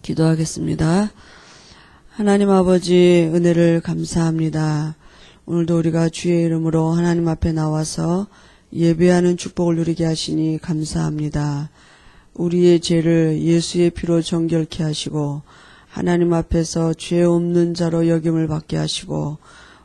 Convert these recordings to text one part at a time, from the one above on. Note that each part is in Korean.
기도하겠습니다. 하나님 아버지 은혜를 감사합니다. 오늘도 우리가 주의 이름으로 하나님 앞에 나와서 예배하는 축복을 누리게 하시니 감사합니다. 우리의 죄를 예수의 피로 정결케 하시고 하나님 앞에서 죄 없는 자로 여김을 받게 하시고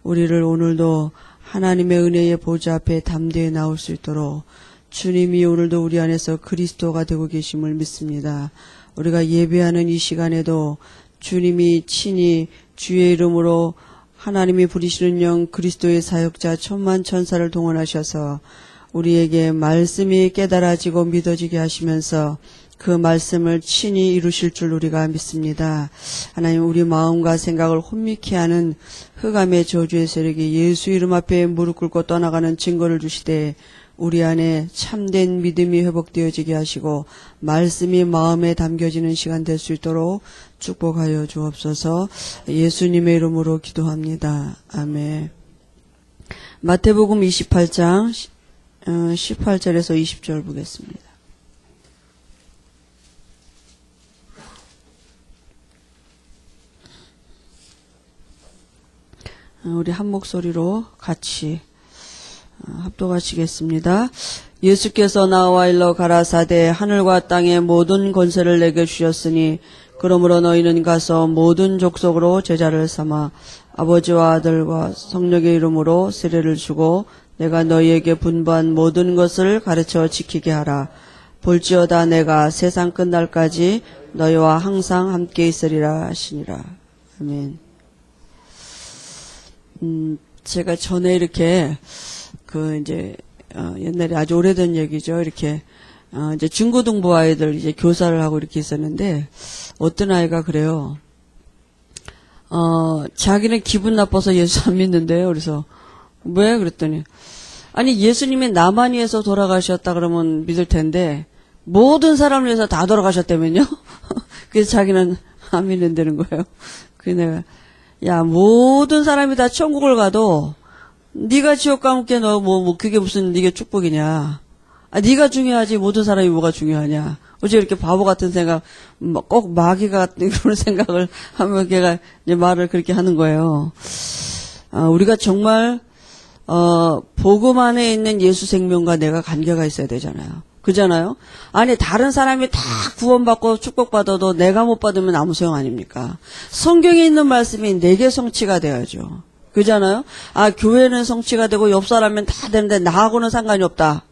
우리를 오늘도 하나님의 은혜의 보좌 앞에 담대히 나올 수 있도록 주님이 오늘도 우리 안에서 그리스도가 되고 계심을 믿습니다. 우리가 예배하는 이 시간에도 주님이 친히 주의 이름으로 하나님이 부리시는 영 그리스도의 사역자 천만 천사를 동원하셔서 우리에게 말씀이 깨달아지고 믿어지게 하시면서 그 말씀을 친히 이루실 줄 우리가 믿습니다. 하나님 우리 마음과 생각을 혼미케 하는 흑암의 저주의 세력이 예수 이름 앞에 무릎 꿇고 떠나가는 증거를 주시되 우리 안에 참된 믿음이 회복되어지게 하시고 말씀이 마음에 담겨지는 시간 될 수 있도록 축복하여 주옵소서. 예수님의 이름으로 기도합니다. 아멘. 마태복음 28장 18절에서 20절 보겠습니다. 우리 한 목소리로 같이 합독하시겠습니다. 예수께서 나와 일러 가라사대 하늘과 땅의 모든 권세를 내게 주셨으니 그러므로 너희는 가서 모든 족속으로 제자를 삼아 아버지와 아들과 성령의 이름으로 세례를 주고 내가 너희에게 분부한 모든 것을 가르쳐 지키게 하라. 볼지어다 내가 세상 끝날까지 너희와 항상 함께 있으리라 하시니라. 아멘. 제가 전에 이렇게 옛날에 아주 오래된 얘기죠. 이렇게 이제 중고등부 아이들 이제 교사를 하고 이렇게 있었는데 어떤 아이가 그래요. 자기는 기분 나빠서 예수 안 믿는데요. 그래서 왜? 그랬더니 아니 예수님이 나만 위해서 돌아가셨다 그러면 믿을 텐데 모든 사람을 위해서 다 돌아가셨다면요? 그래서 자기는 안 믿는다는 거예요. 그래서 내가 야 모든 사람이 다 천국을 가도 네가 지옥 가면 너 그게 무슨 네게 축복이냐? 네가 중요하지 모든 사람이 뭐가 중요하냐? 어째 이렇게 바보 같은 생각, 꼭 마귀가 같은 그런 생각을 하면 걔가 이제 말을 그렇게 하는 거예요. 우리가 정말 복음 안에 있는 예수 생명과 내가 관계가 있어야 되잖아요. 그잖아요? 아니 다른 사람이 다 구원받고 축복받아도 내가 못 받으면 아무 소용 아닙니까? 성경에 있는 말씀이 내게 성취가 돼야죠. 그잖아요? 교회는 성취가 되고 옆 사람은 다 되는데 나하고는 상관이 없다.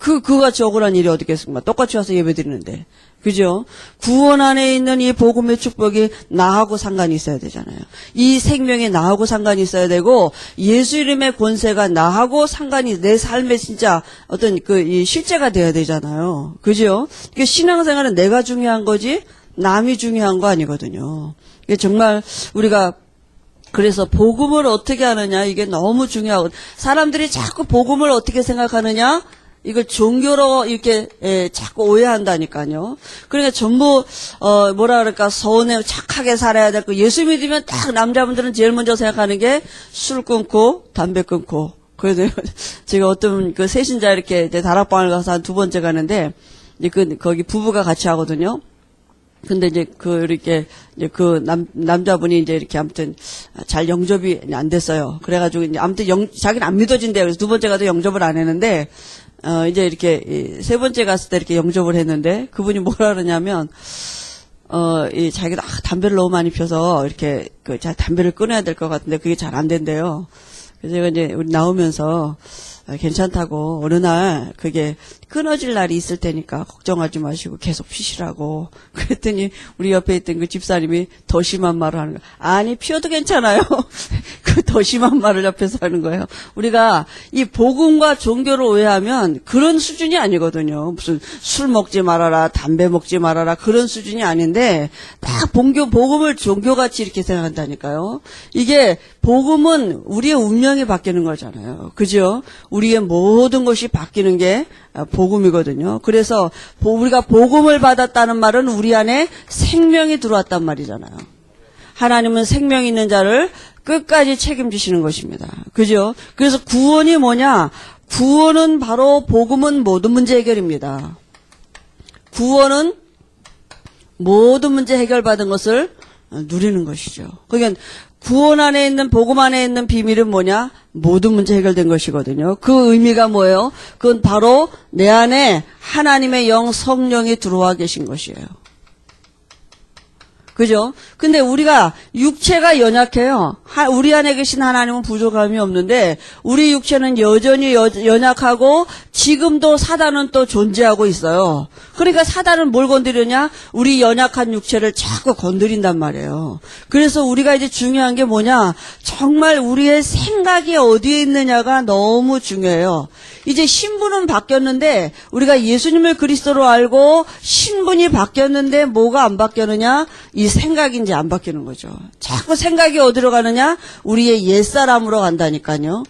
그같이 억울한 일이 어디 있겠습니까? 똑같이 와서 예배 드리는데. 그죠? 구원 안에 있는 이 복음의 축복이 나하고 상관이 있어야 되잖아요. 이 생명이 나하고 상관이 있어야 되고, 예수 이름의 권세가 나하고 상관이, 내 삶에 진짜 어떤 이 실제가 돼야 되잖아요. 그죠? 그러니까 신앙생활은 내가 중요한 거지, 남이 중요한 거 아니거든요. 이게 정말 우리가 그래서 복음을 어떻게 하느냐 이게 너무 중요하고 사람들이 자꾸 복음을 어떻게 생각하느냐 이걸 종교로 이렇게 자꾸 오해한다니까요. 그러니까 전부 뭐라 그럴까 서운해 착하게 살아야 될 거 예수 믿으면 딱 남자분들은 제일 먼저 생각하는 게 술 끊고 담배 끊고 그래서 제가 어떤 그 세신자 이렇게 이제 다락방을 가서 한 2번째 가는데 이제 거기 부부가 같이 하거든요. 근데 이제 남자분이 이제 이렇게 아무튼 잘 영접이 안 됐어요. 그래가지고 이제 아무튼 자기는 안 믿어진대요. 그래서 2번째 가도 영접을 안 했는데, 이제 이렇게 3번째 갔을 때 이렇게 영접을 했는데, 그분이 뭐라 그러냐면, 자기가 담배를 너무 많이 펴서 이렇게 담배를 끊어야 될 것 같은데 그게 잘 안 된대요. 그래서 제가 이제 우리 나오면서 괜찮다고 어느 날 그게 끊어질 날이 있을 테니까 걱정하지 마시고 계속 피시라고 그랬더니 우리 옆에 있던 그 집사님이 더 심한 말을 하는 거예요. 아니 피워도 괜찮아요. 그 더 심한 말을 옆에서 하는 거예요. 우리가 이 복음과 종교를 오해하면 그런 수준이 아니거든요. 무슨 술 먹지 말아라 담배 먹지 말아라 그런 수준이 아닌데 딱 복음을 종교같이 이렇게 생각한다니까요. 이게 복음은 우리의 운명이 바뀌는 거잖아요. 그죠? 우리의 모든 것이 바뀌는 게 복음이거든요. 그래서 우리가 복음을 받았다는 말은 우리 안에 생명이 들어왔단 말이잖아요. 하나님은 생명 있는 자를 끝까지 책임지시는 것입니다. 그죠? 그래서 구원이 뭐냐? 구원은 바로 복음은 모든 문제 해결입니다. 구원은 모든 문제 해결받은 것을 누리는 것이죠. 그러니까 구원 안에 있는 복음 안에 있는 비밀은 뭐냐? 모든 문제 해결된 것이거든요. 그 의미가 뭐예요? 그건 바로 내 안에 하나님의 영 성령이 들어와 계신 것이에요. 그죠? 근데 우리가 육체가 연약해요. 우리 안에 계신 하나님은 부족함이 없는데 우리 육체는 여전히 연약하고 지금도 사단은 또 존재하고 있어요. 그러니까 사단은 뭘 건드리냐? 우리 연약한 육체를 자꾸 건드린단 말이에요. 그래서 우리가 이제 중요한 게 뭐냐? 정말 우리의 생각이 어디에 있느냐가 너무 중요해요. 이제 신분은 바뀌었는데 우리가 예수님을 그리스도로 알고 신분이 바뀌었는데 뭐가 안 바뀌었느냐? 이 생각이 이제 안 바뀌는 거죠. 자꾸 생각이 어디로 가느냐? 우리의 옛사람으로 간다니까요.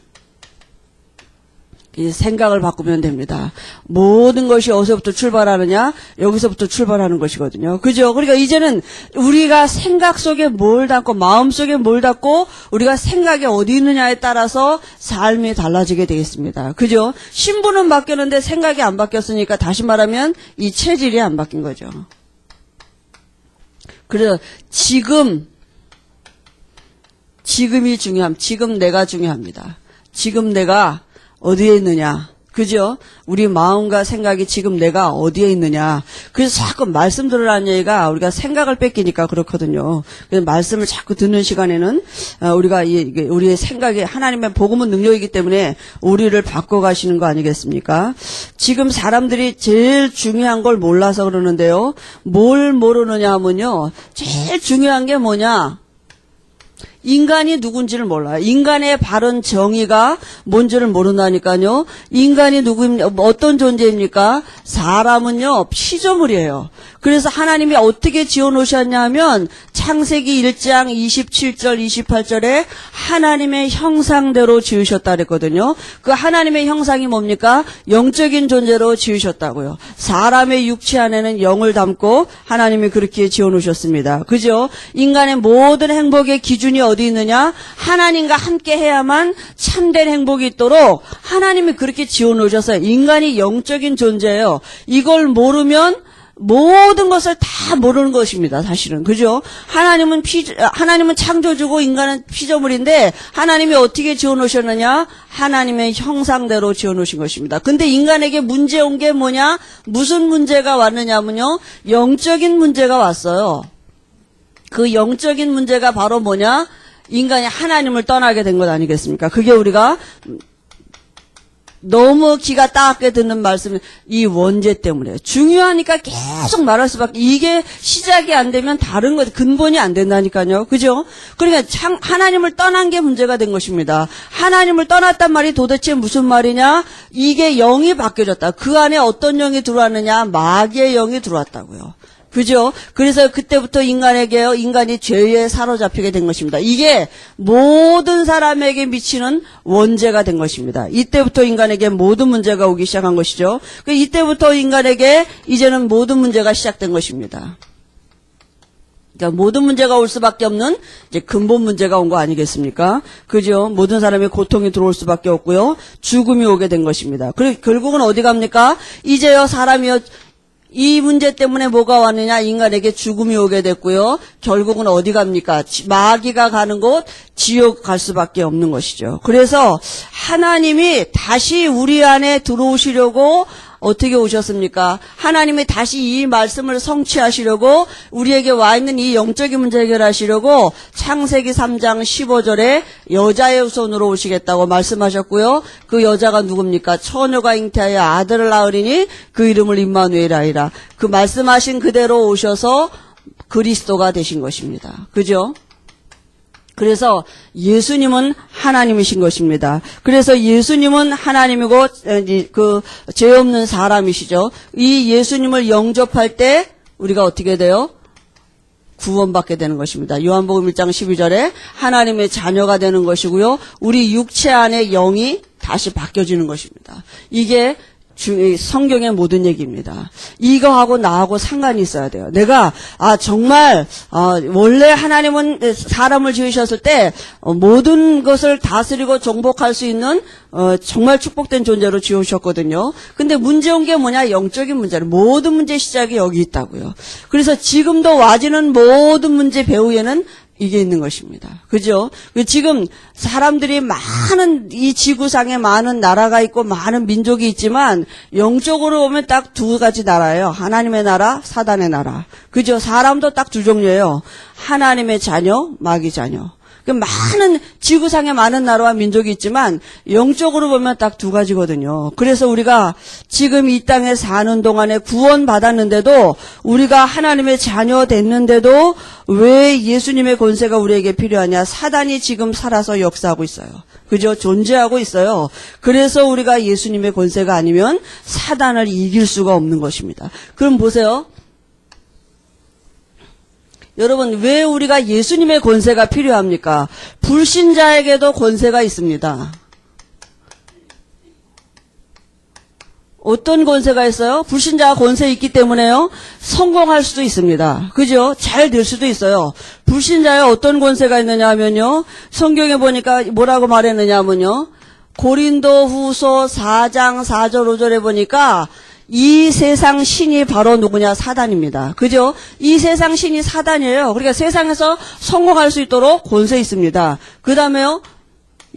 이 생각을 바꾸면 됩니다. 모든 것이 어디서부터 출발하느냐? 여기서부터 출발하는 것이거든요. 그죠? 그러니까 이제는 우리가 생각 속에 뭘 담고 마음 속에 뭘 담고 우리가 생각이 어디 있느냐에 따라서 삶이 달라지게 되겠습니다. 그죠? 신분은 바뀌었는데 생각이 안 바뀌었으니까 다시 말하면 이 체질이 안 바뀐 거죠. 그래서 지금이 지금 내가 중요합니다. 지금 내가 어디에 있느냐. 그죠? 우리 마음과 생각이 지금 내가 어디에 있느냐. 그래서 자꾸 말씀 들으라는 얘기가 우리가 생각을 뺏기니까 그렇거든요. 그래서 말씀을 자꾸 듣는 시간에는 우리가 우리의 생각이 하나님의 복음은 능력이기 때문에 우리를 바꿔가시는 거 아니겠습니까? 지금 사람들이 제일 중요한 걸 몰라서 그러는데요. 뭘 모르느냐 하면요. 제일 중요한 게 뭐냐. 인간이 누군지를 몰라요. 인간의 바른 정의가 뭔지를 모른다니까요. 인간이 어떤 존재입니까? 사람은요, 피조물이에요. 그래서 하나님이 어떻게 지어놓으셨냐 하면 창세기 1장 27절 28절에 하나님의 형상대로 지으셨다 그랬거든요. 그 하나님의 형상이 뭡니까? 영적인 존재로 지으셨다고요. 사람의 육체 안에는 영을 담고 하나님이 그렇게 지어놓으셨습니다. 그죠? 인간의 모든 행복의 기준이 어디 있느냐? 하나님과 함께 해야만 참된 행복이 있도록 하나님이 그렇게 지어놓으셨어요. 인간이 영적인 존재예요. 이걸 모르면 모든 것을 다 모르는 것입니다. 사실은. 그죠? 하나님은 창조주고 인간은 피조물인데 하나님이 어떻게 지어놓으셨느냐? 하나님의 형상대로 지어놓으신 것입니다. 근데 인간에게 문제 온 게 뭐냐? 무슨 문제가 왔느냐면요. 영적인 문제가 왔어요. 그 영적인 문제가 바로 뭐냐? 인간이 하나님을 떠나게 된 것 아니겠습니까? 그게 우리가 너무 기가 따갑게 듣는 말씀은 이 원죄 때문에 중요하니까 계속 말할 수밖에. 이게 시작이 안 되면 다른 것 근본이 안 된다니까요. 그죠? 그러니까 하나님을 떠난 게 문제가 된 것입니다. 하나님을 떠났단 말이 도대체 무슨 말이냐? 이게 영이 바뀌어졌다. 그 안에 어떤 영이 들어왔느냐? 마귀의 영이 들어왔다고요. 그죠? 그래서 그때부터 인간이 죄에 사로잡히게 된 것입니다. 이게 모든 사람에게 미치는 원죄가 된 것입니다. 이때부터 인간에게 모든 문제가 오기 시작한 것이죠. 이때부터 인간에게 이제는 모든 문제가 시작된 것입니다. 그러니까 모든 문제가 올 수밖에 없는 이제 근본 문제가 온 거 아니겠습니까? 그죠? 모든 사람의 고통이 들어올 수밖에 없고요. 죽음이 오게 된 것입니다. 그리고 결국은 어디 갑니까? 이제요 사람이요. 이 문제 때문에 뭐가 왔느냐? 인간에게 죽음이 오게 됐고요. 결국은 어디 갑니까? 마귀가 가는 곳, 지옥 갈 수밖에 없는 것이죠. 그래서 하나님이 다시 우리 안에 들어오시려고 어떻게 오셨습니까? 하나님이 다시 이 말씀을 성취하시려고 우리에게 와 있는 이 영적인 문제 해결하시려고 창세기 3장 15절에 여자의 후손으로 오시겠다고 말씀하셨고요. 그 여자가 누굽니까? 처녀가 잉태하여 아들을 낳으리니 그 이름을 임마누엘이라. 그 말씀하신 그대로 오셔서 그리스도가 되신 것입니다. 그죠? 그래서 예수님은 하나님이신 것입니다. 그래서 예수님은 하나님이고 그 죄 없는 사람이시죠. 이 예수님을 영접할 때 우리가 어떻게 돼요? 구원받게 되는 것입니다. 요한복음 1장 12절에 하나님의 자녀가 되는 것이고요. 우리 육체 안에 영이 다시 바뀌어지는 것입니다. 이게 성경의 모든 얘기입니다. 이거하고 나하고 상관이 있어야 돼요. 내가 정말 원래 하나님은 사람을 지으셨을 때 모든 것을 다스리고 정복할 수 있는 정말 축복된 존재로 지으셨거든요. 근데 문제 온 게 뭐냐? 영적인 문제로. 모든 문제 시작이 여기 있다고요. 그래서 지금도 와지는 모든 문제 배후에는 이게 있는 것입니다. 그죠? 지금 사람들이 이 지구상에 많은 나라가 있고 많은 민족이 있지만 영적으로 보면 딱 두 가지 나라예요. 하나님의 나라, 사단의 나라. 그죠? 사람도 딱 두 종류예요. 하나님의 자녀, 마귀 자녀. 많은 지구상에 많은 나라와 민족이 있지만 영적으로 보면 딱 두 가지거든요. 그래서 우리가 지금 이 땅에 사는 동안에 구원받았는데도 우리가 하나님의 자녀 됐는데도 왜 예수님의 권세가 우리에게 필요하냐? 사단이 지금 살아서 역사하고 있어요. 그죠? 존재하고 있어요. 그래서 우리가 예수님의 권세가 아니면 사단을 이길 수가 없는 것입니다. 그럼 보세요. 여러분, 왜 우리가 예수님의 권세가 필요합니까? 불신자에게도 권세가 있습니다. 어떤 권세가 있어요? 불신자가 권세 있기 때문에요. 성공할 수도 있습니다. 그죠? 잘 될 수도 있어요. 불신자에 어떤 권세가 있느냐 하면요. 성경에 보니까 뭐라고 말했느냐 하면요. 고린도 후서 4장 4절 5절에 보니까 이 세상 신이 바로 누구냐? 사단입니다. 그죠? 이 세상 신이 사단이에요. 그러니까 세상에서 성공할 수 있도록 권세 있습니다. 그 다음에요.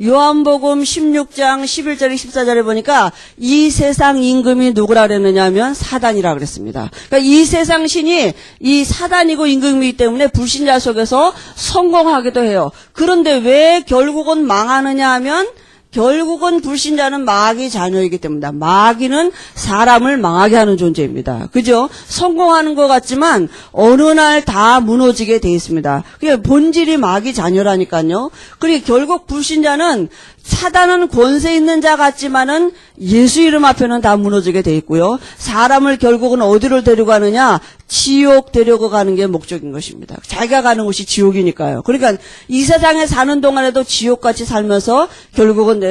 요한복음 16장 11절 14절에 보니까 이 세상 임금이 누구라 그랬느냐 하면 사단이라 그랬습니다. 그러니까 이 세상 신이 이 사단이고 임금이기 때문에 불신자 속에서 성공하기도 해요. 그런데 왜 결국은 망하느냐 하면 결국은 불신자는 마귀 자녀이기 때문이다. 마귀는 사람을 망하게 하는 존재입니다. 그죠? 성공하는 것 같지만 어느 날 다 무너지게 돼 있습니다. 그게 본질이 마귀 자녀라니까요. 그리고 결국 불신자는 사단은 권세 있는 자 같지만은 예수 이름 앞에는 다 무너지게 돼 있고요. 사람을 결국은 어디로 데려가느냐? 지옥 데려가 가는 게 목적인 것입니다. 자기가 가는 곳이 지옥이니까요. 그러니까 이 세상에 사는 동안에도 지옥같이 살면서 결국은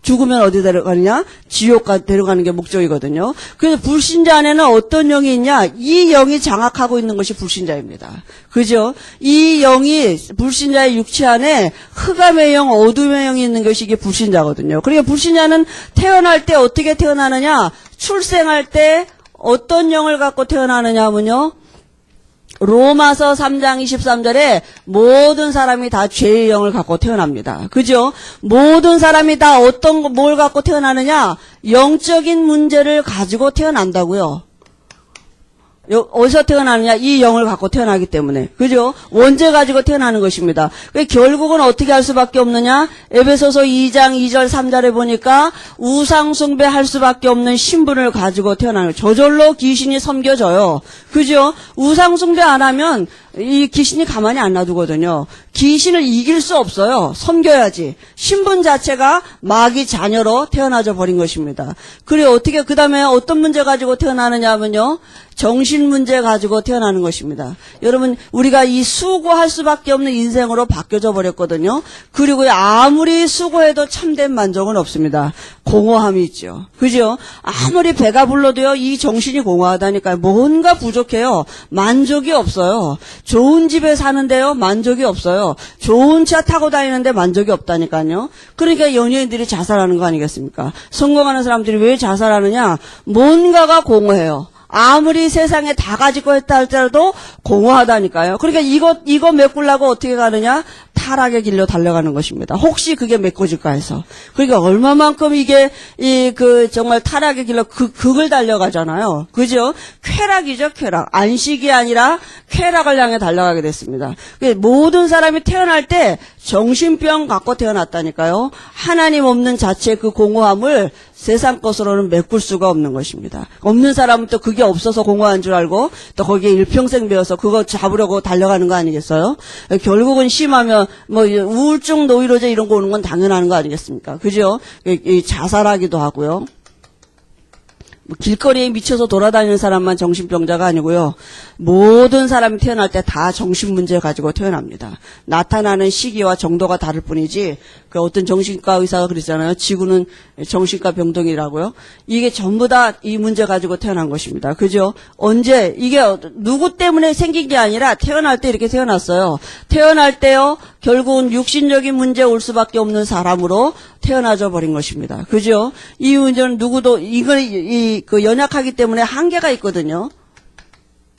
죽으면 어디 데려가느냐? 지옥 데려가는 게 목적이거든요. 그래서 불신자 안에는 어떤 영이 있냐? 이 영이 장악하고 있는 것이 불신자입니다. 그죠? 이 영이 불신자의 육체 안에 흑암의 영, 어둠의 영이 있는 것이 이게 불신자거든요. 그러니까 불신자는 태어날 때 어떻게 태어나느냐? 출생할 때 어떤 영을 갖고 태어나느냐 하면요. 로마서 3장 23절에 모든 사람이 다 죄의 영을 갖고 태어납니다. 그죠? 모든 사람이 다 뭘 갖고 태어나느냐? 영적인 문제를 가지고 태어난다고요. 어디서 태어나느냐? 이 영을 갖고 태어나기 때문에. 그죠? 원죄 가지고 태어나는 것입니다. 결국은 어떻게 할 수밖에 없느냐? 에베소서 2장 2절 3절에 보니까 우상숭배 할 수밖에 없는 신분을 가지고 태어나는 거예요. 저절로 귀신이 섬겨져요. 그죠? 우상숭배 안 하면 이 귀신이 가만히 안 놔두거든요. 귀신을 이길 수 없어요. 섬겨야지. 신분 자체가 마귀 자녀로 태어나져 버린 것입니다. 그래 어떻게 그 다음에 어떤 문제 가지고 태어나느냐 하면요. 정신 문제 가지고 태어나는 것입니다. 여러분 우리가 이 수고할 수밖에 없는 인생으로 바뀌어져 버렸거든요. 그리고 아무리 수고해도 참된 만족은 없습니다. 공허함이 있죠. 그죠? 아무리 배가 불러도요. 이 정신이 공허하다니까요. 뭔가 부족해요. 만족이 없어요. 좋은 집에 사는데요. 만족이 없어요. 좋은 차 타고 다니는데 만족이 없다니까요. 그러니까 연예인들이 자살하는 거 아니겠습니까? 성공하는 사람들이 왜 자살하느냐? 뭔가가 공허해요. 아무리 세상에 다 가지고 했다 할지라도 공허하다니까요. 그러니까 이거 메꾸려고 어떻게 가느냐? 타락의 길로 달려가는 것입니다. 혹시 그게 메꿔질까 해서. 그러니까 얼마만큼 이게 정말 타락의 길로 극을 달려가잖아요. 그죠? 쾌락이죠, 쾌락. 안식이 아니라 쾌락을 향해 달려가게 됐습니다. 모든 사람이 태어날 때 정신병 갖고 태어났다니까요. 하나님 없는 자체 그 공허함을 세상 것으로는 메꿀 수가 없는 것입니다. 없는 사람은 또 그게 없어서 공허한 줄 알고 또 거기에 일평생 배워서 그거 잡으려고 달려가는 거 아니겠어요? 결국은 심하면 뭐 우울증, 노이로제 이런 거 오는 건 당연한 거 아니겠습니까? 그죠? 자살하기도 하고요. 뭐 길거리에 미쳐서 돌아다니는 사람만 정신병자가 아니고요. 모든 사람이 태어날 때 다 정신문제 가지고 태어납니다. 나타나는 시기와 정도가 다를 뿐이지, 그 어떤 정신과 의사가 그랬잖아요. 지구는 정신과 병동이라고요. 이게 전부 다 이 문제 가지고 태어난 것입니다. 그죠? 언제, 이게 누구 때문에 생긴 게 아니라 태어날 때 이렇게 태어났어요. 태어날 때요, 결국은 육신적인 문제 올 수밖에 없는 사람으로 태어나져 버린 것입니다. 그죠? 이 문제는 누구도, 그 연약하기 때문에 한계가 있거든요.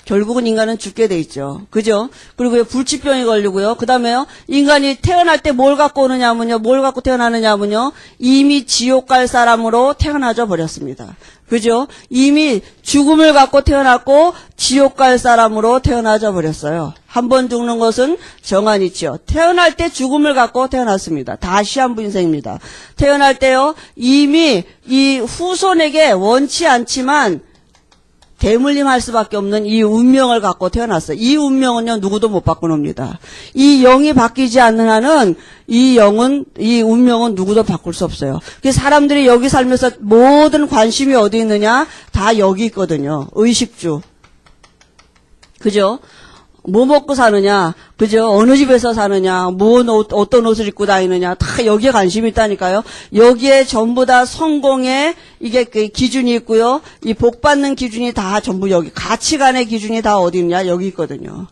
결국은 인간은 죽게 돼 있죠. 그죠? 그리고 불치병이 걸리고요. 그 다음에요, 인간이 태어날 때 뭘 갖고 오느냐면요, 뭘 갖고 태어나느냐면요, 이미 지옥 갈 사람으로 태어나져 버렸습니다. 그죠? 이미 죽음을 갖고 태어났고, 지옥 갈 사람으로 태어나져 버렸어요. 한 번 죽는 것은 정한이죠. 태어날 때 죽음을 갖고 태어났습니다. 다 시한부 인생입니다. 태어날 때요, 이미 이 후손에게 원치 않지만, 대물림할 수밖에 없는 이 운명을 갖고 태어났어요. 이 운명은요, 누구도 못 바꿔놉니다. 이 영이 바뀌지 않는 한은 이 운명은 누구도 바꿀 수 없어요. 그래서 사람들이 여기 살면서 모든 관심이 어디 있느냐? 다 여기 있거든요. 의식주. 그죠? 뭐 먹고 사느냐, 그죠? 어느 집에서 사느냐, 어떤 옷을 입고 다니느냐, 다 여기에 관심이 있다니까요. 여기에 전부 다 성공의 이게 그 기준이 있고요. 이 복 받는 기준이 다 전부 여기, 가치관의 기준이 다 어디 있냐, 여기 있거든요.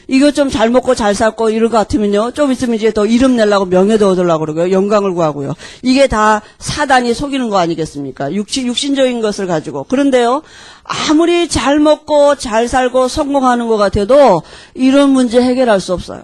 이거 좀 잘 먹고 잘 살고 이럴 것 같으면요, 좀 있으면 이제 더 이름 내려고 명예도 얻으려고 그러고요. 영광을 구하고요. 이게 다 사단이 속이는 거 아니겠습니까? 육신적인 것을 가지고. 그런데요, 아무리 잘 먹고 잘 살고 성공하는 것 같아도 이런 문제 해결할 수 없어요.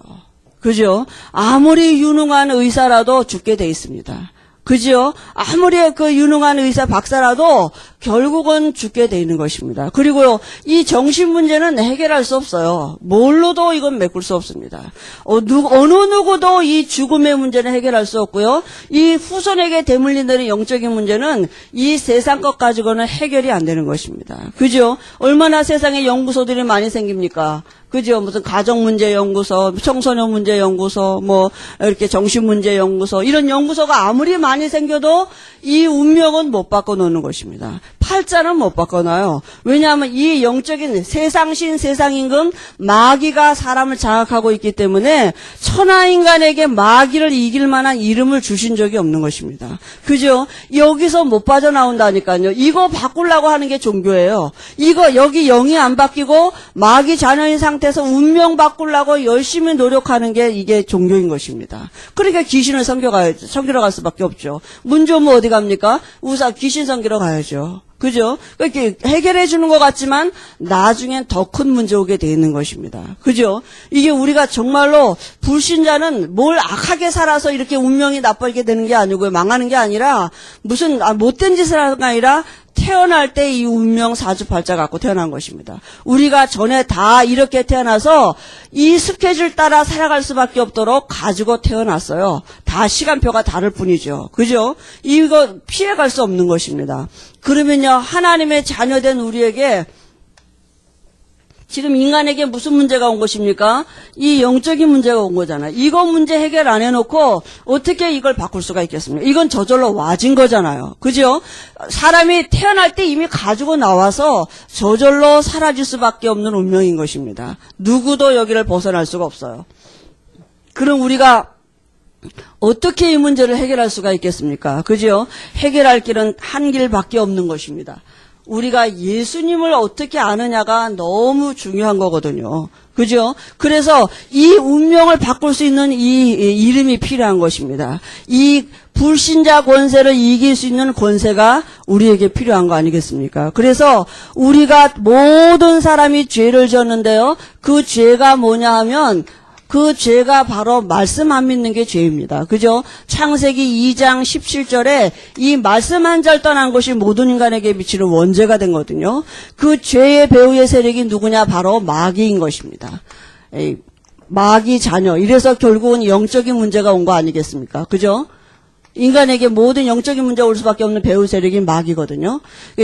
그죠? 아무리 유능한 의사라도 죽게 돼 있습니다. 그죠? 아무리 그 유능한 의사 박사라도 결국은 죽게 돼 있는 것입니다. 그리고요, 이 정신 문제는 해결할 수 없어요. 뭘로도 이건 메꿀 수 없습니다. 어느 누구도 이 죽음의 문제는 해결할 수 없고요. 이 후손에게 대물림되는 영적인 문제는 이 세상 것 가지고는 해결이 안 되는 것입니다. 그죠? 얼마나 세상에 연구소들이 많이 생깁니까? 그죠? 무슨 가정문제연구소, 청소년문제연구소, 뭐, 이렇게 정신문제연구소, 이런 연구소가 아무리 많이 생겨도 이 운명은 못 바꿔놓는 것입니다. 팔자는 못 바꿔놔요. 왜냐하면 이 영적인 세상신, 세상임금, 마귀가 사람을 장악하고 있기 때문에 천하인간에게 마귀를 이길 만한 이름을 주신 적이 없는 것입니다. 그죠? 여기서 못 빠져나온다니까요. 이거 바꾸려고 하는 게 종교예요. 여기 영이 안 바뀌고 마귀 자녀인 상태에서 운명 바꾸려고 열심히 노력하는 게 이게 종교인 것입니다. 그러니까 귀신을 섬기러 갈 수밖에 없죠. 문 좀 어디 갑니까? 귀신 섬기러 가야죠. 그죠? 이렇게 해결해 주는 것 같지만 나중엔 더 큰 문제 오게 돼 있는 것입니다. 그죠? 이게 우리가 정말로 불신자는 뭘 악하게 살아서 이렇게 운명이 나빠지게 되는 게 아니고요. 망하는 게 아니라 무슨 못된 짓을 하는 게 아니라 태어날 때 이 운명 사주팔자 갖고 태어난 것입니다. 우리가 전에 다 이렇게 태어나서 이 스케줄 따라 살아갈 수밖에 없도록 가지고 태어났어요. 다 시간표가 다를 뿐이죠. 그죠? 이거 피해갈 수 없는 것입니다. 그러면요, 하나님의 자녀된 우리에게 지금 인간에게 무슨 문제가 온 것입니까? 이 영적인 문제가 온 거잖아요. 이거 문제 해결 안 해놓고 어떻게 이걸 바꿀 수가 있겠습니까? 이건 저절로 와진 거잖아요. 그죠? 사람이 태어날 때 이미 가지고 나와서 저절로 사라질 수밖에 없는 운명인 것입니다. 누구도 여기를 벗어날 수가 없어요. 그럼 우리가 어떻게 이 문제를 해결할 수가 있겠습니까? 그죠? 해결할 길은 한 길밖에 없는 것입니다. 우리가 예수님을 어떻게 아느냐가 너무 중요한 거거든요. 그죠? 그래서 이 운명을 바꿀 수 있는 이 이름이 필요한 것입니다. 이 불신자 권세를 이길 수 있는 권세가 우리에게 필요한 거 아니겠습니까? 그래서 우리가 모든 사람이 죄를 졌는데요. 그 죄가 뭐냐 하면 그 죄가 바로 말씀 안 믿는 게 죄입니다. 그죠? 창세기 2장 17절에 이 말씀 한 절 떠난 것이 모든 인간에게 미치는 원죄가 된 거거든요. 그 죄의 배후의 세력이 누구냐? 바로 마귀인 것입니다. 마귀 자녀. 이래서 결국은 영적인 문제가 온 거 아니겠습니까? 그죠? 인간에게 모든 영적인 문제가 올 수밖에 없는 배후 세력이 마귀거든요.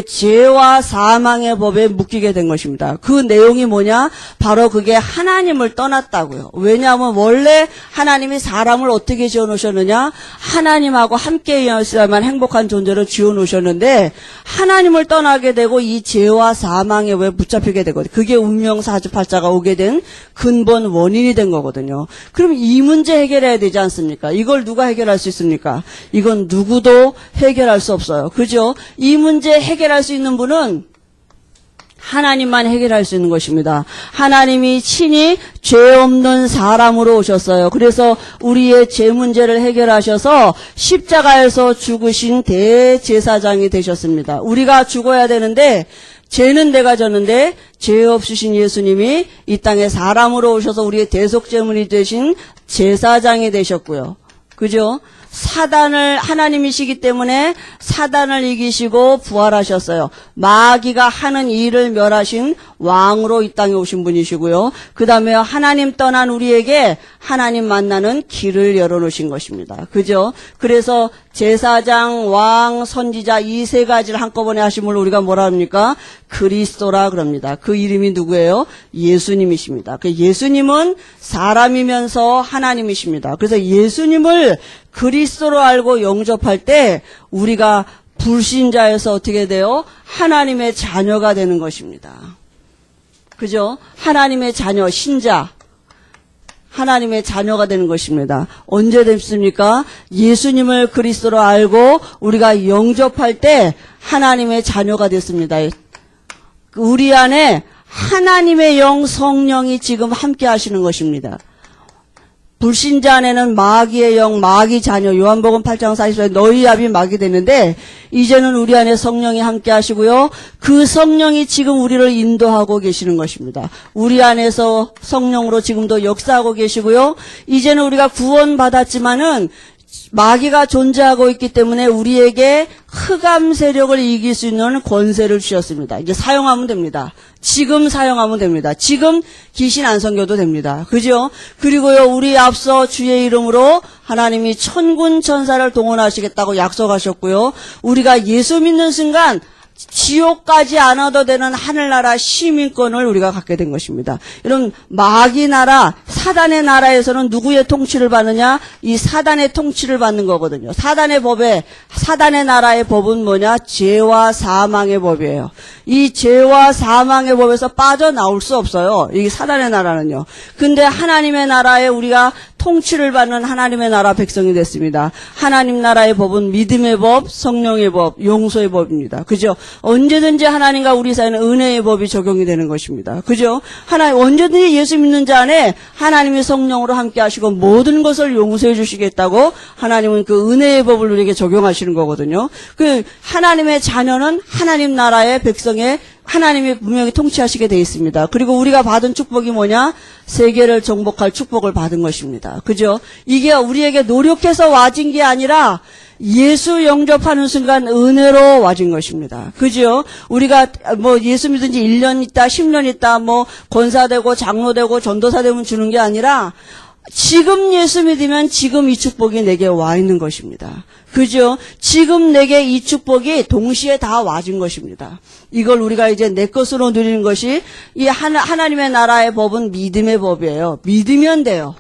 죄와 사망의 법에 묶이게 된 것입니다. 그 내용이 뭐냐? 바로 그게 하나님을 떠났다고요. 왜냐하면 원래 하나님이 사람을 어떻게 지어놓으셨느냐? 하나님하고 함께 있어야만 행복한 존재로 지어놓으셨는데 하나님을 떠나게 되고 이 죄와 사망에 왜 붙잡히게 되거든요. 그게 운명 사주팔자가 오게 된 근본 원인이 된 거거든요. 그럼 이 문제 해결해야 되지 않습니까? 이걸 누가 해결할 수 있습니까? 이건 누구도 해결할 수 없어요. 그죠? 이 문제 해결할 수 있는 분은 하나님만 해결할 수 있는 것입니다. 하나님이 친히 죄 없는 사람으로 오셨어요. 그래서 우리의 죄 문제를 해결하셔서 십자가에서 죽으신 대제사장이 되셨습니다. 우리가 죽어야 되는데 죄는 내가 졌는데 죄 없으신 예수님이 이 땅에 사람으로 오셔서 우리의 대속제물이 되신 제사장이 되셨고요. 그죠? 사단을 하나님이시기 때문에 사단을 이기시고 부활하셨어요. 마귀가 하는 일을 멸하신 왕으로 이 땅에 오신 분이시고요. 그 다음에 하나님 떠난 우리에게 하나님 만나는 길을 열어놓으신 것입니다. 그죠? 그래서 제사장, 왕, 선지자 이 세 가지를 한꺼번에 하심을 우리가 뭐라 합니까? 그리스도라 그럽니다. 그 이름이 누구예요? 예수님이십니다. 그 예수님은 사람이면서 하나님이십니다. 그래서 예수님을 그리스도로 알고 영접할 때 우리가 불신자에서 어떻게 돼요? 하나님의 자녀가 되는 것입니다. 그죠? 하나님의 자녀, 신자. 하나님의 자녀가 되는 것입니다. 언제 됐습니까? 예수님을 그리스도로 알고 우리가 영접할 때 하나님의 자녀가 됐습니다. 우리 안에 하나님의 영 성령이 지금 함께 하시는 것입니다. 불신자 안에는 마귀의 영, 마귀 자녀, 요한복음 8장 40절에 너희 압이 마귀 되는데 이제는 우리 안에 성령이 함께 하시고요. 그 성령이 지금 우리를 인도하고 계시는 것입니다. 우리 안에서 성령으로 지금도 역사하고 계시고요. 이제는 우리가 구원받았지만은 마귀가 존재하고 있기 때문에 우리에게 흑암 세력을 이길 수 있는 권세를 주셨습니다. 이제 사용하면 됩니다. 지금 사용하면 됩니다. 지금 귀신 안 섬겨도 됩니다. 그죠? 그리고요, 우리 앞서 주의 이름으로 하나님이 천군 천사를 동원하시겠다고 약속하셨고요. 우리가 예수 믿는 순간 지옥까지 안 와도 되는 하늘나라 시민권을 우리가 갖게 된 것입니다. 이런 마귀 나라, 사단의 나라에서는 누구의 통치를 받느냐? 이 사단의 통치를 받는 거거든요. 사단의 나라의 법은 뭐냐? 죄와 사망의 법이에요. 이 죄와 사망의 법에서 빠져나올 수 없어요. 이 사단의 나라는요. 근데 하나님의 나라에 우리가 통치를 받는 하나님의 나라 백성이 됐습니다. 하나님 나라의 법은 믿음의 법, 성령의 법, 용서의 법입니다. 그죠? 언제든지 하나님과 우리 사이에는 은혜의 법이 적용이 되는 것입니다. 그죠? 언제든지 예수 믿는 자 안에 하나님의 성령으로 함께 하시고 모든 것을 용서해 주시겠다고 하나님은 그 은혜의 법을 우리에게 적용하시는 거거든요. 그 하나님의 자녀는 하나님 나라의 백성의 하나님이 분명히 통치하시게 돼 있습니다. 그리고 우리가 받은 축복이 뭐냐? 세계를 정복할 축복을 받은 것입니다. 그죠? 이게 우리에게 노력해서 와진 게 아니라 예수 영접하는 순간 은혜로 와진 것입니다. 그죠? 우리가 뭐 예수 믿은 지 1년 있다, 10년 있다, 뭐 권사되고 장로되고 전도사 되면 주는 게 아니라 지금 예수 믿으면 지금 이 축복이 내게 와 있는 것입니다. 그죠? 지금 내게 이 축복이 동시에 다 와준 것입니다. 이걸 우리가 이제 내 것으로 누리는 것이 이 하나님의 나라의 법은 믿음의 법이에요. 믿으면 돼요.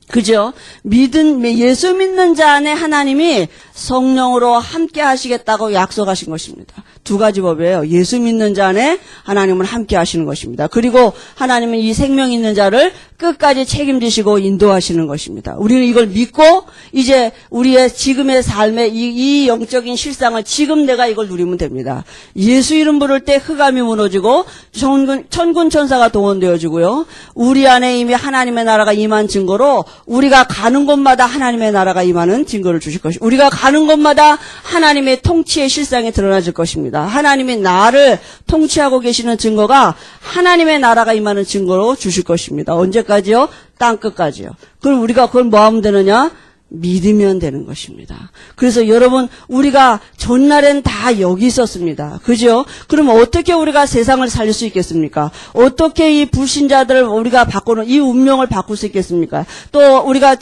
그죠? 예수 믿는 자 안에 하나님이 성령으로 함께 하시겠다고 약속하신 것입니다. 두 가지 법이에요. 예수 믿는 자 안에 하나님은 함께 하시는 것입니다. 그리고 하나님은 이 생명 있는 자를 끝까지 책임지시고 인도하시는 것입니다. 우리는 이걸 믿고 이제 우리의 지금의 삶의 이 영적인 실상을 지금 내가 이걸 누리면 됩니다. 예수 이름 부를 때 흑암이 무너지고 천군 천사가 동원되어지고요. 우리 안에 이미 하나님의 나라가 임한 증거로 우리가 가는 곳마다 하나님의 나라가 임하는 증거를 주실 것입니다. 우리가 가는 곳마다 하나님의 통치의 실상이 드러나질 것입니다. 하나님이 나를 통치하고 계시는 증거가 하나님의 나라가 임하는 증거로 주실 것입니다. 언제까지요? 땅끝까지요. 그럼 우리가 그걸 뭐 하면 되느냐? 믿으면 되는 것입니다. 그래서 여러분, 우리가 전날엔 다 여기 있었습니다. 그죠? 그럼 어떻게 우리가 세상을 살릴 수 있겠습니까? 어떻게 이 불신자들을 우리가 바꾸는, 이 운명을 바꿀 수 있겠습니까? 또 우리가,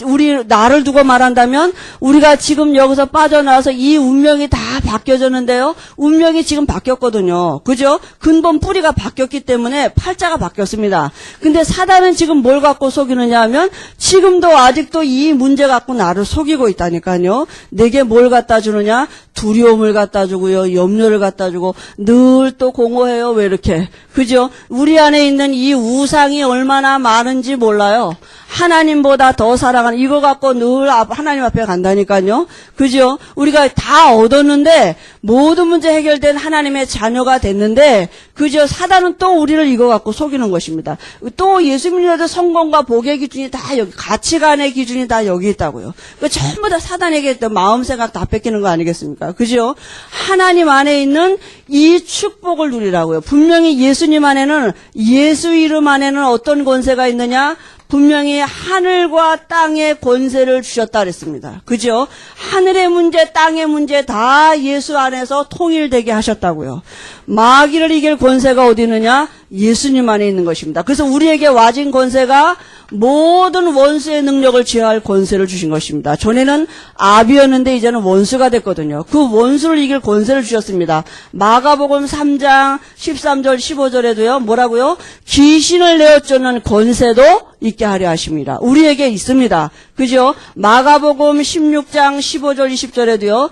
나를 두고 말한다면, 우리가 지금 여기서 빠져나와서 이 운명이 다 바뀌어졌는데요. 운명이 지금 바뀌었거든요. 그죠? 근본 뿌리가 바뀌었기 때문에 팔자가 바뀌었습니다. 근데 사단은 지금 뭘 갖고 속이느냐 하면, 지금도 아직도 이 문제 갖고 나를 속이고 있다니까요. 내게 뭘 갖다 주느냐? 두려움을 갖다 주고요. 염려를 갖다 주고 늘 또 공허해요. 왜 이렇게? 그죠? 우리 안에 있는 이 우상이 얼마나 많은지 몰라요. 하나님보다 더 사랑하는 이거 갖고 늘 하나님 앞에 간다니까요. 그죠? 우리가 다 얻었는데 모든 문제 해결된 하나님의 자녀가 됐는데 그죠? 사단은 또 우리를 이거 갖고 속이는 것입니다. 또 예수 믿는 성공과 복의 기준이 다 여기, 가치관의 기준이 다 여기 있다고요. 그 전부 다 사단에게 마음 생각 다 뺏기는 거 아니겠습니까? 그죠? 하나님 안에 있는 이 축복을 누리라고요. 분명히 예수님 안에는, 예수 이름 안에는 어떤 권세가 있느냐? 분명히 하늘과 땅의 권세를 주셨다 그랬습니다. 그죠? 하늘의 문제, 땅의 문제 다 예수 안에서 통일되게 하셨다고요. 마귀를 이길 권세가 어디 있느냐? 예수님 안에 있는 것입니다. 그래서 우리에게 와진 권세가 모든 원수의 능력을 제어할 권세를 주신 것입니다. 전에는 아비였는데 이제는 원수가 됐거든요. 그 원수를 이길 권세를 주셨습니다. 마가복음 3장 13절 15절에도요. 뭐라고요? 귀신을 내어쫓는 권세도 있게 하려 하십니다. 우리에게 있습니다. 그죠? 마가복음 16장 15절 20절에도요.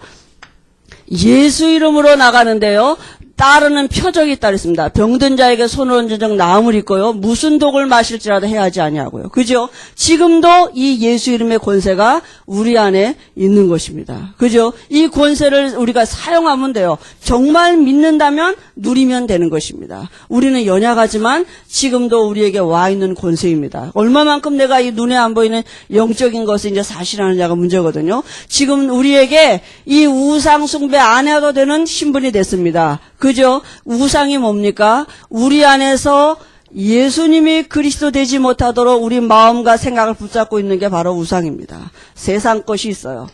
예수 이름으로 나가는데요. 따르는 표적이 있다 그랬습니다. 병든 자에게 손을 얹은 적 나음을 입고요. 무슨 독을 마실지라도 해야지 아니하고요. 그죠? 지금도 이 예수 이름의 권세가 우리 안에 있는 것입니다. 그죠? 이 권세를 우리가 사용하면 돼요. 정말 믿는다면 누리면 되는 것입니다. 우리는 연약하지만 지금도 우리에게 와 있는 권세입니다. 얼마만큼 내가 이 눈에 안 보이는 영적인 것을 이제 사실하느냐가 문제거든요. 지금 우리에게 이 우상 숭배 안 해도 되는 신분이 됐습니다. 그죠? 우상이 뭡니까? 우리 안에서 예수님이 그리스도 되지 못하도록 우리 마음과 생각을 붙잡고 있는 게 바로 우상입니다. 세상 것이 있어요.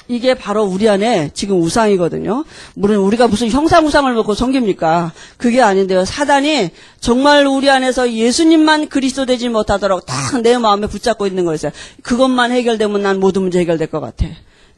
이게 바로 우리 안에 지금 우상이거든요. 물론 우리가 무슨 형상우상을 먹고 섬깁니까? 그게 아닌데요. 사단이 정말 우리 안에서 예수님만 그리스도 되지 못하도록 딱 내 마음에 붙잡고 있는 거였어요. 그것만 해결되면 난 모든 문제 해결될 것 같아.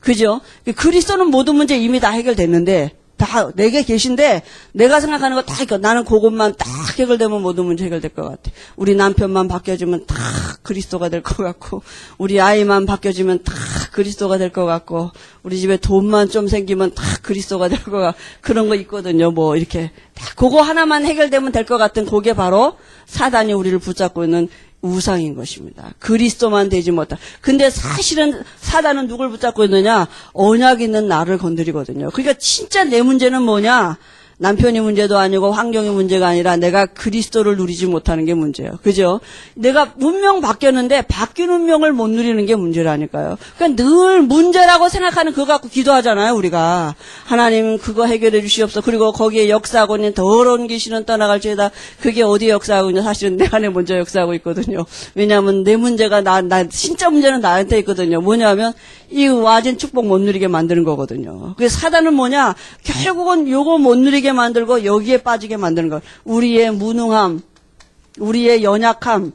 그죠? 그리스도는 모든 문제 이미 다 해결됐는데 다 내게 계신데 내가 생각하는 거 다 나는 그것만 딱 해결되면 모든 문제 해결될 것 같아. 우리 남편만 바뀌어주면 다 그리스도가 될 것 같고 우리 아이만 바뀌어주면 다 그리스도가 될 것 같고 우리 집에 돈만 좀 생기면 다 그리스도가 될 것 같고 그런 거 있거든요. 뭐 이렇게 다 그거 하나만 해결되면 될 것 같은 그게 바로 사단이 우리를 붙잡고 있는 우상인 것입니다. 그리스도만 되지 못한. 근데 사실은 사단은 누굴 붙잡고 있느냐? 언약 있는 나를 건드리거든요. 그러니까 진짜 내 문제는 뭐냐? 남편이 문제도 아니고 환경이 문제가 아니라 내가 그리스도를 누리지 못하는 게 문제예요. 그죠? 내가 운명 바뀌었는데 바뀐 운명을 못 누리는 게 문제라니까요. 그러니까 늘 문제라고 생각하는 그거 갖고 기도하잖아요. 우리가. 하나님 그거 해결해 주시옵소서. 그리고 거기에 역사하고 있는 더러운 귀신은 떠나갈지어다. 그게 어디 역사하고 있냐. 사실은 내 안에 먼저 역사하고 있거든요. 왜냐하면 내 문제가 나 진짜 문제는 나한테 있거든요. 뭐냐면 이 와진 축복 못 누리게 만드는 거거든요. 그래서 사단은 뭐냐? 결국은 요거 못 누리게 만들고 여기에 빠지게 만드는 거. 우리의 무능함, 우리의 연약함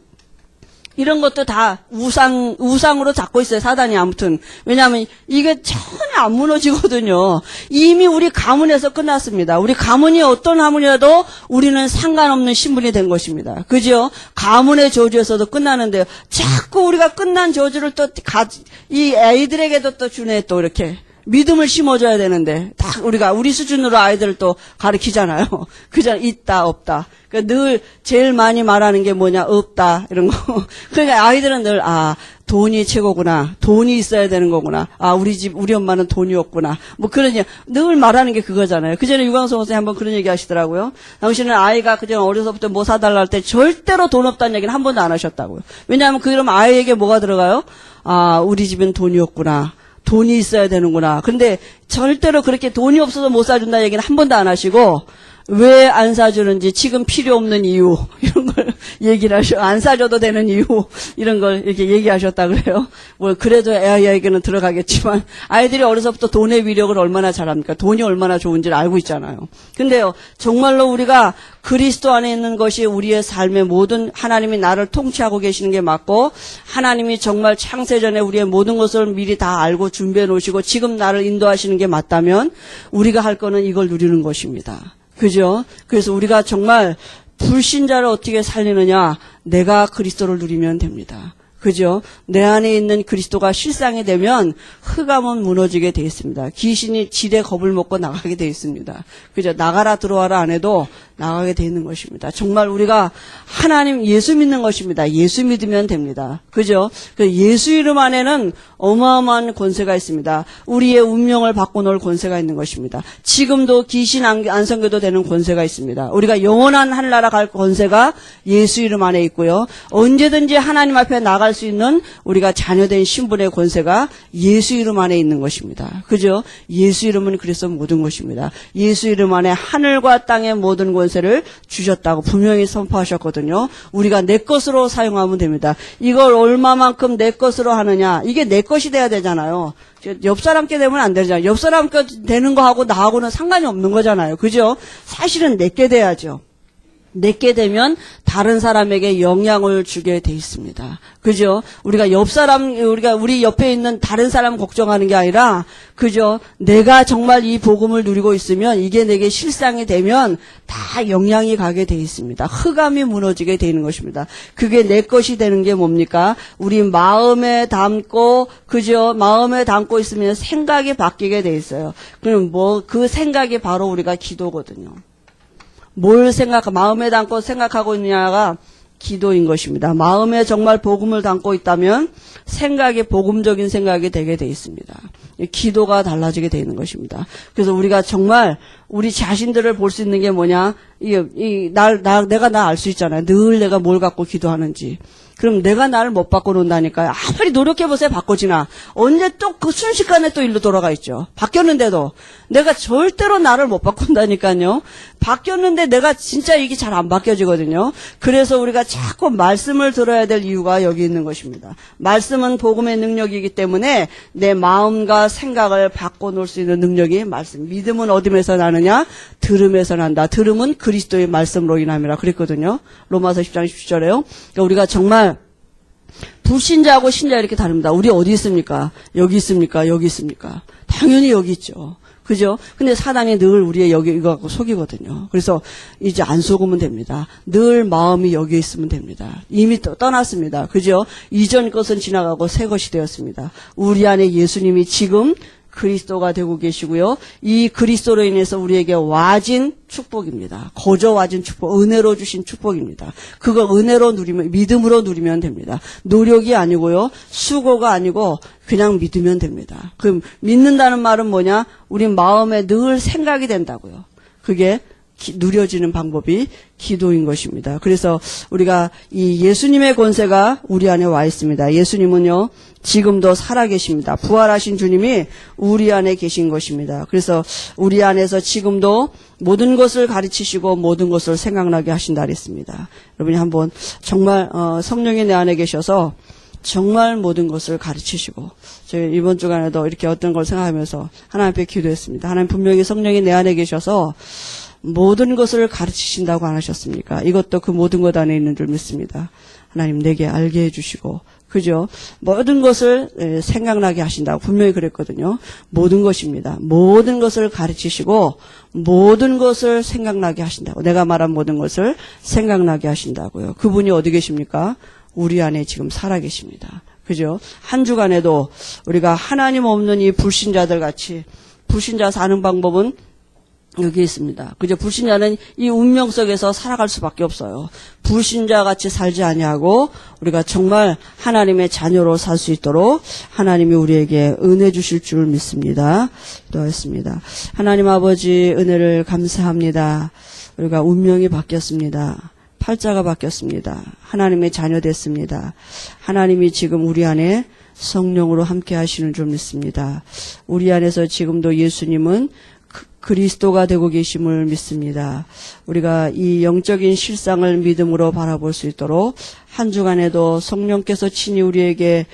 이런 것도 다 우상으로 잡고 있어요. 사단이 아무튼. 왜냐하면 이게 전혀 안 무너지거든요. 이미 우리 가문에서 끝났습니다. 우리 가문이 어떤 가문이라도 우리는 상관없는 신분이 된 것입니다. 그죠? 가문의 저주에서도 끝나는데요. 자꾸 우리가 끝난 저주를 또 이 아이들에게도 또 주네 또 이렇게. 믿음을 심어줘야 되는데, 딱 우리 수준으로 아이들을 또 가르치잖아요. 그냥 있다, 없다. 그러니까 늘 제일 많이 말하는 게 뭐냐, 없다, 이런 거. 그러니까 아이들은 늘, 돈이 최고구나. 돈이 있어야 되는 거구나. 우리 엄마는 돈이 없구나. 뭐 그러냐. 늘 말하는 게 그거잖아요. 그 전에 유광석 선생님 한번 그런 얘기 하시더라고요. 당신은 아이가 그냥 어려서부터 뭐 사달라 할 때 절대로 돈 없다는 얘기는 한 번도 안 하셨다고요. 왜냐하면 그러면 아이에게 뭐가 들어가요? 우리 집엔 돈이 없구나. 돈이 있어야 되는구나. 근데 절대로 그렇게 돈이 없어서 못 사준다 얘기는 한 번도 안 하시고, 왜 안 사주는지, 지금 필요 없는 이유, 이런 걸 얘기를 안 사줘도 되는 이유, 이런 걸 이렇게 얘기하셨다 그래요. 뭐, 그래도 애아이에게는 들어가겠지만, 아이들이 어려서부터 돈의 위력을 얼마나 잘합니까? 돈이 얼마나 좋은지를 알고 있잖아요. 근데요, 정말로 우리가 그리스도 안에 있는 것이 우리의 삶의 모든, 하나님이 나를 통치하고 계시는 게 맞고, 하나님이 정말 창세전에 우리의 모든 것을 미리 다 알고 준비해 놓으시고, 지금 나를 인도하시는 게 맞다면, 우리가 할 거는 이걸 누리는 것입니다. 그죠? 그래서 우리가 정말 불신자를 어떻게 살리느냐? 내가 그리스도를 누리면 됩니다. 그죠? 내 안에 있는 그리스도가 실상이 되면 흑암은 무너지게 돼 있습니다. 귀신이 질의 겁을 먹고 나가게 돼 있습니다. 그죠? 나가라 들어와라 안 해도 나가게 돼 있는 것입니다. 정말 우리가 하나님 예수 믿는 것입니다. 예수 믿으면 됩니다. 그죠? 그 예수 이름 안에는 어마어마한 권세가 있습니다. 우리의 운명을 바꿔놓을 권세가 있는 것입니다. 지금도 귀신 안 섬겨도 되는 권세가 있습니다. 우리가 영원한 하늘나라 갈 권세가 예수 이름 안에 있고요. 언제든지 하나님 앞에 나갈 수 있는 우리가 자녀된 신분의 권세가 예수 이름 안에 있는 것입니다. 그죠? 예수 이름은 그래서 모든 것입니다. 예수 이름 안에 하늘과 땅의 모든 권세를 주셨다고 분명히 선포하셨거든요. 우리가 내 것으로 사용하면 됩니다. 이걸 얼마만큼 내 것으로 하느냐, 이게 내 것이 돼야 되잖아요. 옆 사람께 되면 안 되잖아요. 옆 사람께 되는 거하고 나하고는 상관이 없는 거잖아요. 그죠? 사실은 내게 돼야죠. 내게 되면 다른 사람에게 영향을 주게 돼 있습니다. 그죠? 우리가 우리 옆에 있는 다른 사람 걱정하는 게 아니라, 그죠? 내가 정말 이 복음을 누리고 있으면 이게 내게 실상이 되면 다 영향이 가게 돼 있습니다. 흑암이 무너지게 되는 것입니다. 그게 내 것이 되는 게 뭡니까? 우리 마음에 담고, 그죠? 마음에 담고 있으면 생각이 바뀌게 돼 있어요. 그럼 그 생각이 바로 우리가 기도거든요. 뭘 마음에 담고 생각하고 있느냐가 기도인 것입니다. 마음에 정말 복음을 담고 있다면 생각이 복음적인 생각이 되게 돼 있습니다. 기도가 달라지게 되는 것입니다. 그래서 우리가 정말 우리 자신들을 볼 수 있는 게 뭐냐? 내가 나 알 수 있잖아요. 늘 내가 뭘 갖고 기도하는지. 그럼 내가 나를 못 바꿔놓는다니까요. 아무리 노력해보세요. 바꿔지나. 언제 또 그 순식간에 또 일로 돌아가 있죠. 바뀌었는데도. 내가 절대로 나를 못 바꾼다니까요. 바뀌었는데 내가 진짜 이게 잘 안 바뀌어지거든요. 그래서 우리가 자꾸 말씀을 들어야 될 이유가 여기 있는 것입니다. 말씀은 복음의 능력이기 때문에 내 마음과 생각을 바꿔놓을 수 있는 능력이 말씀. 믿음은 어디에서 나느냐? 들음에서 난다. 들음은 그리스도의 말씀으로 인함이라 그랬거든요. 로마서 10장 17절에요. 그러니까 우리가 정말 불신자하고 신자 이렇게 다릅니다. 우리 어디 있습니까? 여기 있습니까? 여기 있습니까? 당연히 여기 있죠. 그죠? 근데 사단이 늘 우리의 여기 이거 갖고 속이거든요. 그래서 이제 안 속으면 됩니다. 늘 마음이 여기에 있으면 됩니다. 이미 떠났습니다. 그죠? 이전 것은 지나가고 새 것이 되었습니다. 우리 안에 예수님이 지금 그리스도가 되고 계시고요. 이 그리스도로 인해서 우리에게 와진 축복입니다. 거저 와진 축복, 은혜로 주신 축복입니다. 그거 은혜로 누리면, 믿음으로 누리면 됩니다. 노력이 아니고요. 수고가 아니고 그냥 믿으면 됩니다. 그럼 믿는다는 말은 뭐냐? 우리 마음에 늘 생각이 된다고요. 그게 누려지는 방법이 기도인 것입니다. 그래서 우리가 이 예수님의 권세가 우리 안에 와 있습니다. 예수님은요, 지금도 살아계십니다. 부활하신 주님이 우리 안에 계신 것입니다. 그래서 우리 안에서 지금도 모든 것을 가르치시고 모든 것을 생각나게 하신다 그랬습니다. 여러분이 한번 정말 성령이 내 안에 계셔서 정말 모든 것을 가르치시고, 저희 이번 주간에도 이렇게 어떤 걸 생각하면서 하나님 앞에 기도했습니다. 하나님 분명히 성령이 내 안에 계셔서 모든 것을 가르치신다고 안 하셨습니까? 이것도 그 모든 것 안에 있는 줄 믿습니다. 하나님 내게 알게 해주시고, 그죠? 모든 것을 생각나게 하신다고 분명히 그랬거든요. 모든 것입니다. 모든 것을 가르치시고 모든 것을 생각나게 하신다고. 내가 말한 모든 것을 생각나게 하신다고요. 그분이 어디 계십니까? 우리 안에 지금 살아계십니다. 그죠? 한 주간에도 우리가 하나님 없는 이 불신자들 같이, 불신자 사는 방법은 여기 있습니다. 그죠? 불신자는 이 운명 속에서 살아갈 수밖에 없어요. 불신자 같이 살지 아니하고 우리가 정말 하나님의 자녀로 살 수 있도록 하나님이 우리에게 은혜 주실 줄 믿습니다. 기도하겠습니다. 하나님 아버지 은혜를 감사합니다. 우리가 운명이 바뀌었습니다. 팔자가 바뀌었습니다. 하나님의 자녀 됐습니다. 하나님이 지금 우리 안에 성령으로 함께 하시는 줄 믿습니다. 우리 안에서 지금도 예수님은 그리스도가 되고 계심을 믿습니다. 우리가 이 영적인 실상을 믿음으로 바라볼 수 있도록 한 주간에도 성령께서 친히 우리에게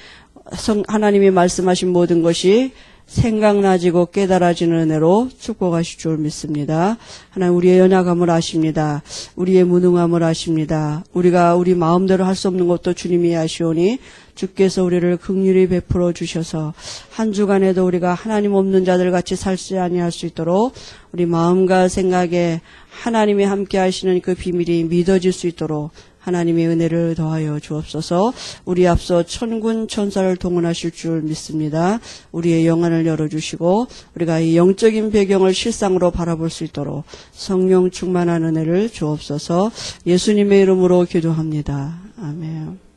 하나님이 말씀하신 모든 것이 생각나지고 깨달아지는 은혜로 축복하실 줄 믿습니다. 하나님 우리의 연약함을 아십니다. 우리의 무능함을 아십니다. 우리가 우리 마음대로 할 수 없는 것도 주님이 아시오니 주께서 우리를 긍휼히 베풀어 주셔서 한 주간에도 우리가 하나님 없는 자들 같이 살지 아니할 수 있도록 우리 마음과 생각에 하나님이 함께 하시는 그 비밀이 믿어질 수 있도록 하나님의 은혜를 더하여 주옵소서. 우리 앞서 천군 천사를 동원하실 줄 믿습니다. 우리의 영안을 열어주시고 우리가 이 영적인 배경을 실상으로 바라볼 수 있도록 성령 충만한 은혜를 주옵소서. 예수님의 이름으로 기도합니다. 아멘.